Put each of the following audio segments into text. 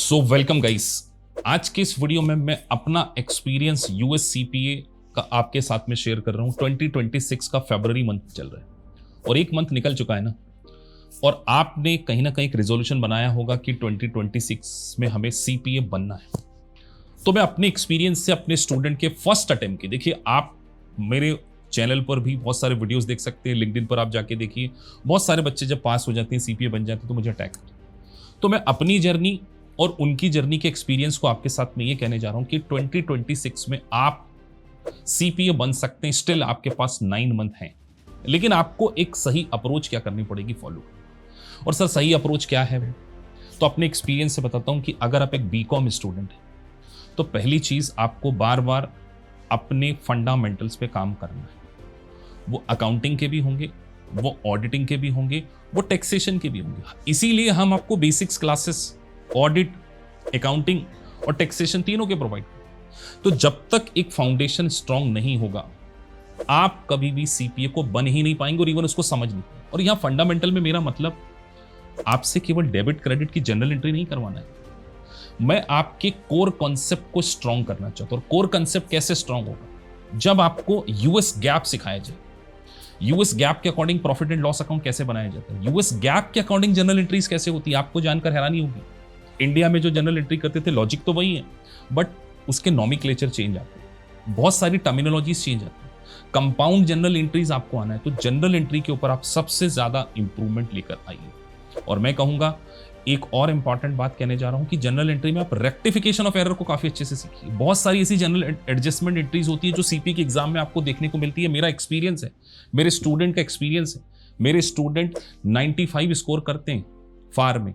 So welcome guys. आज के इस वीडियो में मैं अपना एक्सपीरियंस यूएस सीपीए का आपके साथ में शेयर कर रहा हूं। 2026 का फरवरी मंथ चल रहा है और एक मंथ निकल चुका है ना। और आपने कहीं ना कहीं एक रेजोल्यूशन बनाया होगा कि 2026 में हमें सीपीए बनना है। तो मैं अपने एक्सपीरियंस से अपने स्टूडेंट के फर्स्ट अटेम्प्ट की, देखिए आप मेरे चैनल पर भी बहुत सारे वीडियोस देख सकते हैं, लिंक्डइन पर आप जाके देखिए, बहुत सारे बच्चे जब पास हो जाते हैं, सीपीए बन जाते हैं, तो मुझे अटैक करते हैं। तो मैं अपनी जर्नी और उनकी जर्नी के एक्सपीरियंस को आपके साथ में ये कहने जा रहा हूं कि 2026 में आप सीपीए बन सकते हैं। स्टिल आपके पास 9 मंथ हैं, लेकिन आपको एक सही अप्रोच क्या करनी पड़ेगी, फॉलो। और सर सही अप्रोच क्या है? तो अपने एक्सपीरियंस से बताता हूं कि अगर आप एक बीकॉम स्टूडेंट हैं तो पहली चीज आपको बार बार अपने फंडामेंटल्स पे काम करना है। वो अकाउंटिंग के भी होंगे, वो ऑडिटिंग के भी होंगे, वो टैक्सेशन के भी होंगे। इसीलिए हम आपको बेसिक्स क्लासेस ऑडिट, अकाउंटिंग और टैक्सेशन तीनों के प्रोवाइड करें। तो जब तक एक फाउंडेशन स्ट्रांग नहीं होगा आप कभी भी सीपीए को बन ही नहीं पाएंगे और इवन उसको समझ नहीं पाएंगे। और यहां फंडामेंटल में मेरा मतलब आपसे केवल डेबिट क्रेडिट की जनरल एंट्री नहीं करवाना है, मैं आपके कोर कॉन्सेप्ट को स्ट्रांग करना चाहता हूं। और कोर कॉन्सेप्ट कैसे स्ट्रांग होगा? जब आपको यूएस गैप सिखाया जाए। यूएस गैप के according profit and loss account कैसे बनाया जाता है, यूएस गैप के अकॉर्डिंग जनरल एंट्रीज कैसे होती है, आपको जानकर हैरानी होगी। इंडिया में जो जनरल एंट्री करते थे लॉजिक तो वही है, बट उसके नॉमिक्लेचर चेंज आते हैं, बहुत सारी टर्मिनोलॉजीज चेंज आती है। कंपाउंड जनरल एंट्रीज आपको आना है, तो जनरल एंट्री के ऊपर आप सबसे ज्यादा इंप्रूवमेंट लेकर आइए। और मैं कहूंगा एक और इंपॉर्टेंट बात कहने जा रहा हूं कि जनरल एंट्री में आप रेक्टिफिकेशन ऑफ एरर को काफी अच्छे से सीखिए। बहुत सारी ऐसी जनरल एडजस्टमेंट एंट्रीज होती है जो सीपी के एग्जाम में आपको देखने को मिलती है। मेरा एक्सपीरियंस है, मेरे स्टूडेंट का एक्सपीरियंस है। मेरे स्टूडेंट 95 स्कोर करते हैं फार में,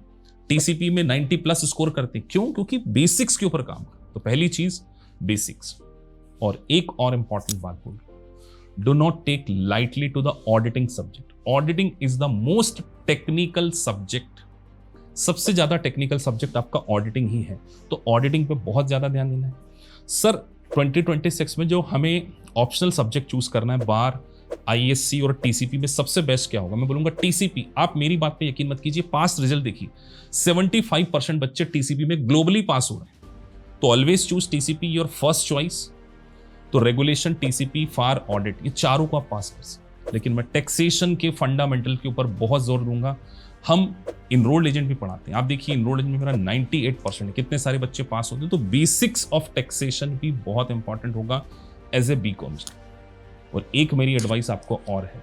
टीसीपी में 90 प्लस स्कोर करते हैं। क्यों? क्योंकि बेसिक्स के ऊपर काम कर। तो पहली चीज बेसिक्स। और एक और इंपॉर्टेंट बात बोल, do not take lightly to the auditing subject. Auditing is the most technical subject. सबसे ज्यादा टेक्निकल सब्जेक्ट आपका ऑडिटिंग ही है, तो ऑडिटिंग पे बहुत ज्यादा ध्यान देना है। सर 2026 में जो हमें ऑप्शनल सब्जेक्ट चूज करना है, बार, आईएससी और टीसीपी में सबसे बेस्ट क्या होगा? मैं बोलूंगा टीसीपी। आप मेरी बात पे यकीन मत कीजिए, पास रिजल्ट देखिए, 75% बच्चे टीसीपी में ग्लोबली पास हो रहे हैं। तो always choose TCP your first choice. तो रेगुलेशन, टीसीपी, फार, ऑडिट, ये चारों को आप पास कर सकते। लेकिन मैं टैक्सेशन के फंडामेंटल के ऊपर बहुत जोर दूंगा। हम इनरोल्ड एजेंट भी पढ़ाते हैं, आप देखिए इनरोल्ड एजेंट में मेरा 98% है। कितने सारे बच्चे पास होते हैं। तो बेसिक्स ऑफ टैक्सेशन भी बहुत इंपॉर्टेंट होगा एज ए बीकॉम। और एक मेरी एडवाइस आपको और है,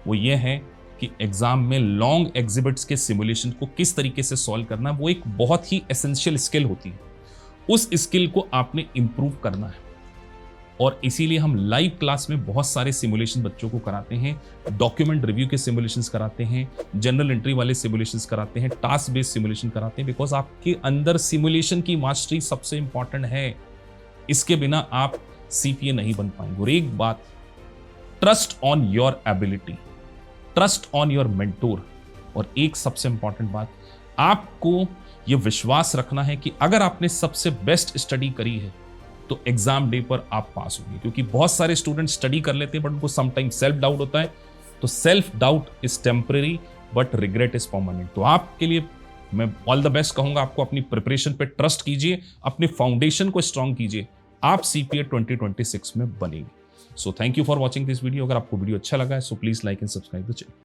वो ये है कि एग्जाम में लॉन्ग एग्जिबिट्स के सिमुलेशन को किस तरीके से सॉल्व करना, वो एक बहुत ही एसेंशियल स्किल होती है। उस स्किल को आपने इंप्रूव करना है और इसीलिए हम लाइव क्लास में बहुत सारे सिमुलेशन बच्चों को कराते हैं। डॉक्यूमेंट रिव्यू के सिमुलेशंस कराते हैं, जनरल एंट्री वाले सिमुलेशंस कराते हैं, टास्क बेस्ड सिमुलेशन कराते हैं। बिकॉज आपके अंदर सिमुलेशन की मास्टरी सबसे इंपॉर्टेंट है। इसके बिना आप सीपीए नहीं बन पाएंगे। और एक बात, trust on your ability, trust on your mentor. और एक सबसे इंपॉर्टेंट बात, आपको यह विश्वास रखना है कि अगर आपने सबसे बेस्ट स्टडी करी है तो एग्जाम डे पर आप पास होंगे। क्योंकि बहुत सारे स्टूडेंट स्टडी कर लेते हैं बट उनको समटाइम्स सेल्फ डाउट होता है। तो self doubt is temporary but regret is permanent. तो आपके लिए मैं ऑल द बेस्ट कहूंगा। आपको अपनी प्रिपरेशन पे ट्रस्ट कीजिए, अपने फाउंडेशन को स्ट्रांग कीजिए, आप सीपीए 2026 में बनेंगे। So thank you for watching this video. अगर आपको वीडियो अच्छा लगा है so please like and subscribe the channel.